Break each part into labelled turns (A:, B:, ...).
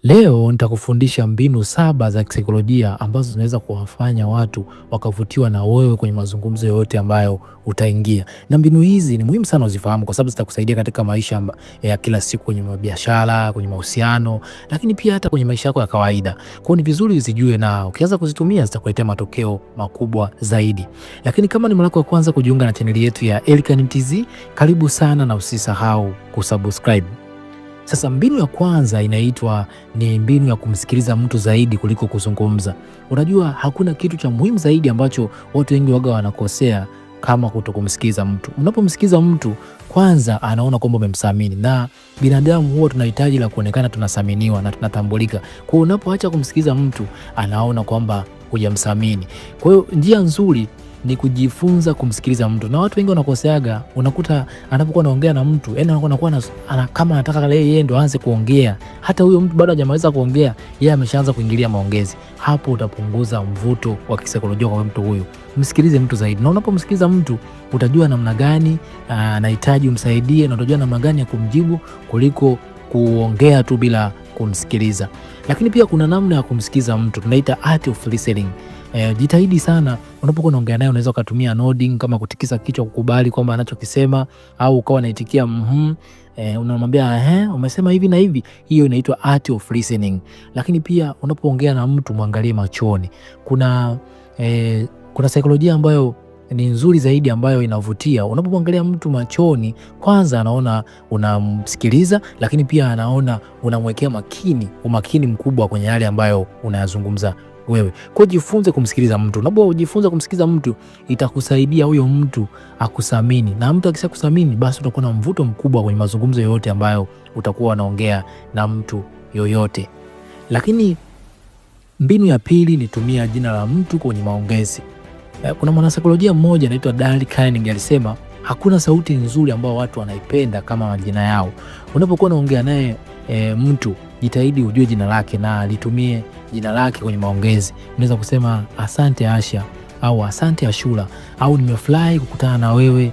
A: Leo nitakufundisha mbinu 7 za kisaikolojia ambazo zinaweza kuwafanya watu wakavutiwa na wewe kwenye mazungumzo yote ambayo utaingia. Na mbinu hizi ni muhimu sana uzifahamu kwa sababu zitakusaidia katika maisha ya kila siku, kwenye biashara, kwenye mahusiano, lakini pia hata kwenye maisha yako ya kawaida. Kwa hiyo ni vizuri uzijue, na ukianza kuzitumia zitakuletea matokeo makubwa zaidi. Lakini kama ni mara yako ya kwanza kujiunga na chaneli yetu ya Elikhan Mtz, karibu sana na usisahau kusubscribe. Sasa mbinu ya kwanza ni mbinu ya kumsikiliza mtu zaidi kuliko kuzungumza. Unajua hakuna kitu cha muhimu zaidi ambacho watu wengi waga wanakosea kama kutokumsikiliza mtu. Unapomsikiliza mtu kwanza, anaona kwamba umemthamini, na binadamu huwa tunahitaji la kuonekana tunathaminiwa na tunatambulika. Kwa hiyo unapoacha kumsikiliza mtu, anaona kwamba hujamthamini. Kwa hiyo njia nzuri ni kujifunza kumsikiliza mtu. Na watu wengi wanakoseaga, unakuta anapokuwa anaongea na mtu, yani anakuwa kama anataka yeye ndo aanze kuongea, hata huyo mtu bado hajamaliza kuongea, yeye ameshaanza kuingilia maongezi. Hapo utapunguza mvuto wa kisaikolojia kwa mtu huyo. Msikilize mtu zaidi, na unapomsikiliza mtu utajua namna gani anahitaji umsaidie, na utajua namna gani ya kumjibu kuliko kuongea tu bila kumsikiliza. Lakini pia kuna namna ya kumsikiliza mtu, tunaita art of listening. Jitahidi sana unapokuwa unaongea naye, unaweza kutumia nodding kama kutikisa kichwa kukubali kwamba anachokisema, au ukawa unaitikia unamwambia umesema hivi na hivi. Hiyo inaitwa art of listening. Lakini pia unapoongea na mtu muangalie machoni. Kuna saikolojia ambayo ni nzuri zaidi ambayo inavutia. Unapomwangalia mtu machoni, kwanza anaona unamsikiliza, lakini pia anaona unamwekea umakini mkubwa kwenye yale ambayo unayazungumza wewe. Kwa jifunze kumsikiliza mtu. Unapojifunza kumsikiliza mtu, itakusaidia huyo mtu akuthamini, na mtu akishakusamini, basi utakuwa na mvuto mkubwa kwenye mazungumzo yote ambayo utakuwa unaongea na mtu yoyote. Lakini mbinu ya pili ni tumia jina la mtu kwenye maongezi. Kuna mwanasaikolojia mmoja anaitwa Dale Carnegie, alisema hakuna sauti nzuri ambayo watu wanaipenda kama majina yao. Unapokuwa unaongea naye mtu, jitahidi ujue jina lake na litumie jina lake kwenye maongezi. Unaweza kusema asante Asha, au asante Ashura, au nimefurahi kukutana na wewe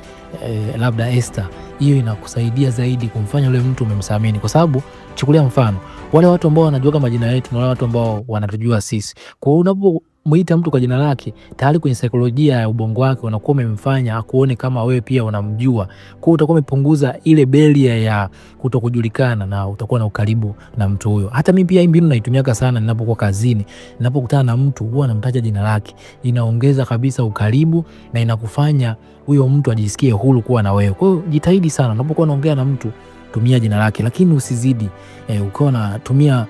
A: labda Esther. Hiyo inakusaidia zaidi kumfanya yule mtu umemthamini, kwa sababu chukulia mfano wale watu ambao wanajua majina yetu na wale watu ambao wanatujua sisi. Kwa hiyo unapomuita mtu kwa jina lake, tayari kwenye saikolojia ya ubongo wake unakuwa umemfanya akuone kama wewe pia unamjua. Kwa hiyo utakuwa umepunguza ile barrier ya kutokujulikana, na utakuwa na ukaribu na mtu huyo. Hata mimi pia hii mbinu naitumiaka sana ninapokuwa kazini. Ninapokutana na mtu huwa namtaja jina lake. Inaongeza kabisa ukaribu na inakufanya huyo mtu ajisikie huru kuwa na wewe. Kwa hiyo jitahidi sana unapokuwa unaongea na mtu, tumia jina lake, lakini usizidi. Ukiwa unatumia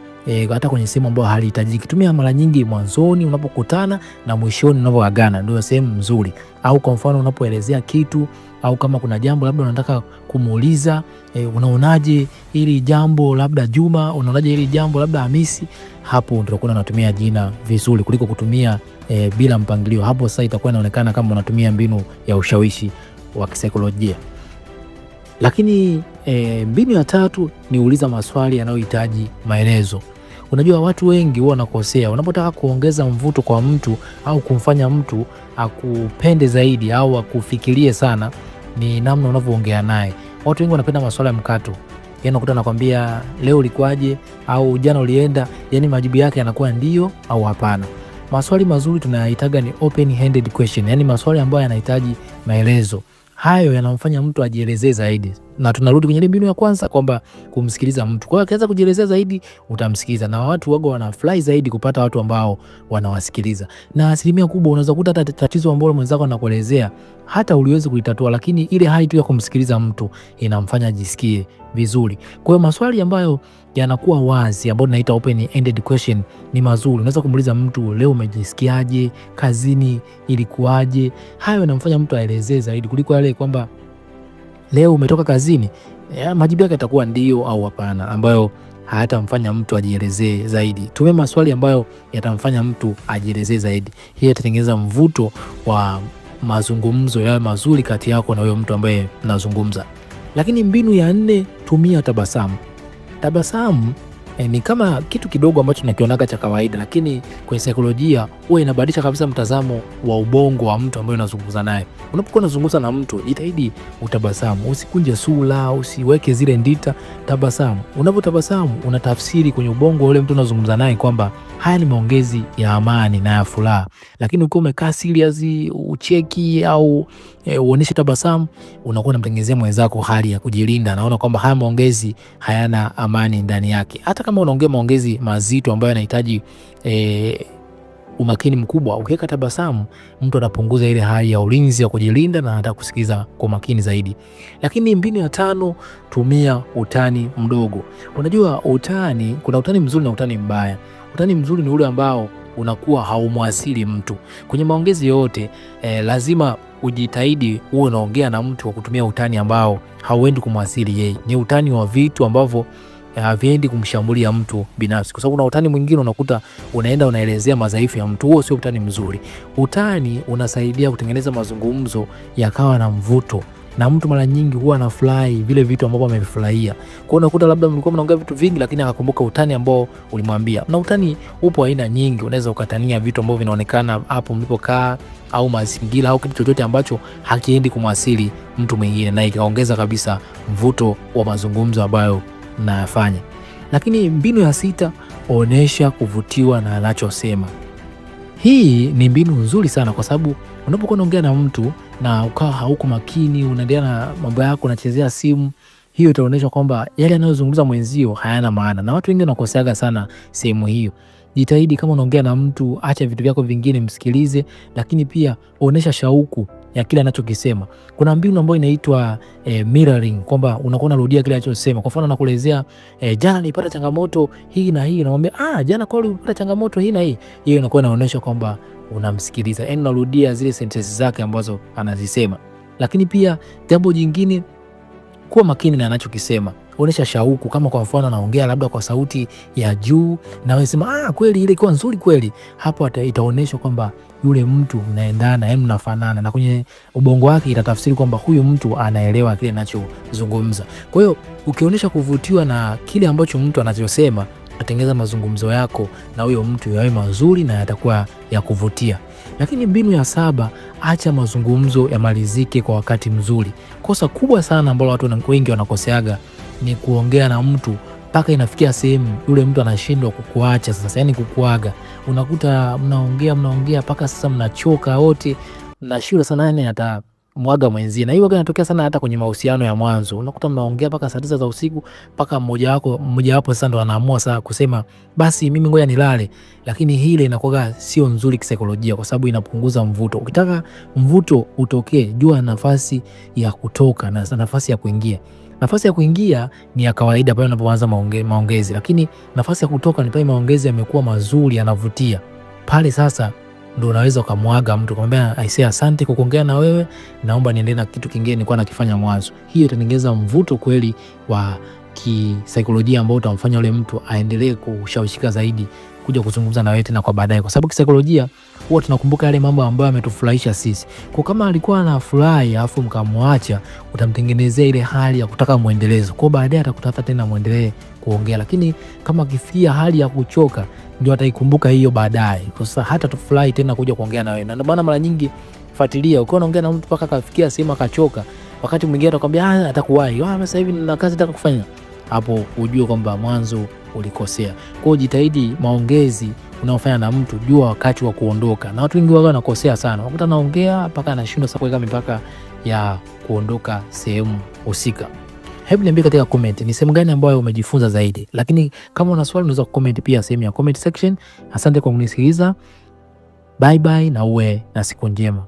A: hata kwenye sehemu ambayo halihitajiki, tumia mara nyingi mwanzoni unapokutana na mwishoni unapoagana, ndio sehemu nzuri. Au kwa mfano unapoelezea kitu, au kama kuna jambo labda unataka kumuuliza, unaonaje hili jambo labda Juma, unaonaje hili jambo labda Hamisi, hapo ndio unakuwa unatumia jina vizuri kuliko kutumia bila mpangilio. Hapo sasa itakuwa inaonekana kama unatumia mbinu ya ushawishi wa kisaikolojia. Lakini mbinu ya tatu ni uliza maswali yanayohitaji maelezo. Unajua watu wengi huwa wanakosea. Unapotaka kuongeza mvuto kwa mtu au kumfanya mtu akupende zaidi au akufikirie sana, ni namna unavyoongea naye. Watu wengi wanapenda maswali ya mkato. Yaani unakuta anakuambia leo ulikuaje, au jana ulienda, yani majibu yake yanakuwa ndio au hapana. Maswali mazuri tunayahitaga ni open ended question, yani maswali ambayo yanahitaji maelezo. Hayo yanamfanya mtu ajielezee zaidi. Na tunarudi kwenye ile mbinu ya kwanza kwamba kumsikiliza mtu. Kwa hiyo akianza kujielezea zaidi, utamsikiliza, na watu wago wanafurahi zaidi kupata watu ambao wanawasikiliza. Na asilimia kubwa unaweza kukuta hata tatizo ambalo mwenzako anakuelezea hata uliwezi kulitatua, lakini ile hali tu ya kumsikiliza mtu inamfanya ajisikie vizuri. Kwa hiyo maswali ambayo yanakuwa wazi, ambayo tunaita open ended question, ni mazuri. Unaweza kumuuliza mtu, leo umejisikiaje, kazini ilikuwaje? Hayo yanamfanya mtu aelezee zaidi kuliko yale kwamba leo umetoka kazini. Majibu yake yatakuwa ndio au hapana, ambayo hayatamfanya mtu ajielezee zaidi. Tumia maswali ambayo yatamfanya mtu ajielezee zaidi. Hii itatengeneza mvuto wa mazungumzo yawe mazuri kati yako na huyo mtu ambaye mnazungumza. Lakini mbinu ya 4, tumia tabasamu. Tabasamu Ni kama kitu kidogo ambacho tunakionaga cha kawaida, lakini kwenye saikolojia huwa inabadilisha kabisa mtazamo wa ubongo wa mtu ambaye unazungumza naye. Unapokuwa unazungumza na mtu, jitahidi utabasamu, usikunje sura, usiweke zile ndita, tabasamu. Unapotabasamu unatafsiri kwenye ubongo wa yule mtu unazungumza naye kwamba haya ni maongezi ya amani na ya furaha. Lakini ukiwa umekaa serious, ucheki au uoneshe tabasamu, unakuwa unamtengenezea mwenzako hali ya kujilinda, naona kwamba haya maongezi hayana amani ndani yake. Hata kama unaongea maongezi mazito ambayo yanahitaji umakini mkubwa, ukiweka tabasamu, mtu anapunguza ile hali ya ulinzi ya kujilinda na hata kusikiza kwa makini zaidi. Lakini mbinu ya 5, tumia utani mdogo. Unajua utani, kuna utani mzuri na utani mbaya. Utani mzuri ni ule ambao unakuwa haumwasili mtu. Kwenye maongezi yote lazima ujitahidi uwe unaongea na mtu kwa kutumia utani ambao hauendi kumwasili yeye. Ni utani wa vitu ambavyo haviendi kumshambulia mtu binafsi, kwa sababu kuna utani mwingine unakuta unaenda unaelezea madhaifu ya mtu. Huo sio utani mzuri. Utani unasaidia kutengeneza mazungumzo yakawa na mvuto, na mtu mara nyingi huwa anafurahi vile vitu ambavyo amevifurahia. Kwa hiyo unakuta labda mlikuwa mnaongea vitu vingi, lakini akakumbuka utani ambao ulimwambia. Na utani upo aina nyingi. Unaweza ukatania vitu ambavyo vinaonekana hapo mlipokaa au mazingira au kitu chochote ambacho hakiendi kumwasili mtu mwingine, na ikaongeza kabisa mvuto wa mazungumzo ambayo mnayafanya. Lakini mbinu ya 6, onesha kuvutiwa na anachosema. Hii ni mbinu nzuri sana, kwa sababu unapokuwa unaongea na mtu na ukawa hauko makini, unaendelea na mambo yako, unachezea simu, hiyo itaonyesha kwamba yale anayozungumza mwenzio hayana maana, na watu wengi wanakoseaga sana sehemu hiyo. Jitahidi kama unaongea na mtu, acha vitu vyako vingine, msikilize, lakini pia onesha shauku ya kile anachokisema. Kuna mbinu ambayo inaitwa mirroring, kwamba unakuwa unarudia kile anachosema. Kwa mfano anakuelezea jana nilipata changamoto hii na hii, unamwambia jana kweli ulipata changamoto hii na hii. Hiyo inakuwa inaonyesha kwamba unamsikiliza, yaani unarudia zile sentences zake ambazo anazisema. Lakini pia jambo jingine, kuwa makini na anachokisema. Onesha shauku. Kama kwa mfano anaongea labda kwa sauti ya juu na wewe sema kweli ile ilikuwa nzuri kweli, hapo itaonyesha kwamba yule mtu mnaendana, yaani mnafanana, na kwenye ubongo wake itatafsiri kwamba huyu mtu anaelewa kile anachozungumza. Kwa hiyo ukionyesha kuvutiwa na kile ambacho mtu anachosema, atengeza mazungumzo yako na huyo mtu yawe mazuri na yatakuwa ya kuvutia. Lakini mbinu ya 7, acha mazungumzo yamalizike kwa wakati mzuri. Kosa kubwa sana ambalo watu wengi wanakoseaga ni kuongea na mtu mpaka inafikia sehemu yule mtu anashindwa kukuacha sasa, yani kukuaga. Unakuta mnaongea mpaka sasa mnachoka wote, mnashindwa sana, yani hata mwaga mwenzie. Na hiyo inatokea sana hata kwenye mahusiano ya mwanzo. Unakuta mnaongea mpaka saa 9 za usiku, mpaka mmoja wapo sasa ndo anaamua sasa kusema basi mimi ngoja nilale. Lakini hile inakuwa sio nzuri kisaikolojia, kwa sababu inapunguza mvuto. Ukitaka mvuto utokee, jua nafasi ya kutoka na nafasi ya kuingia. Nafasi ya kuingia ni ya kawaida pale unapoanza maongezi, lakini nafasi ya kutoka ni pale maongezi yamekuwa mazuri, yanavutia. Pale sasa ndo unaweza ukamwaga mtu, kumwambia aisee, asante kwa kuongea na wewe, naomba niendelee na kitu kingine nilikuwa nakifanya mwanzo. Hiyo itatengeneza mvuto kweli wa kisaikolojia ambao utamfanya yule mtu aendelee kushawishika zaidi kuja kuzungumza na wewe tena kwa baadaye, kwa sababu kisaikolojia huwa tunakumbuka yale mambo ambayo ametufurahisha sisi. Kwa kama alikuwa anafurahi afu mkamwacha, utamtengenezea ile hali ya kutaka muendelezo. Kwa baadaye atakutafuta tena muendelee kuongea, lakini kama akifikia hali ya kuchoka, ndio ataikumbuka hiyo baadaye. Kwa sasa hata tufurahi tena kuja kuongea na wewe. Na ndio maana mara nyingi fuatilia, ukiwa unaongea na mtu mpaka kafikia sehemu akachoka, wakati mwingine atakwambia atakuwahi, sasa hivi nina kazi nataka kufanya. Hapo ujue kwamba mwanzo ulikosea. Kwa hiyo jitahidi maongezi unaofanya na mtu, jua wakati wa kuondoka. Na watu wengi wao wanakosea sana. Unakuta anaongea mpaka anashindwa sasa kuweka mipaka ya kuondoka sehemu husika. Hebu niambie katika comment ni sehemu gani ambayo umejifunza zaidi. Lakini kama una swali unaweza kucomment pia sehemu ya comment section. Asante kwa kunisikiliza. Bye bye na uwe na siku njema.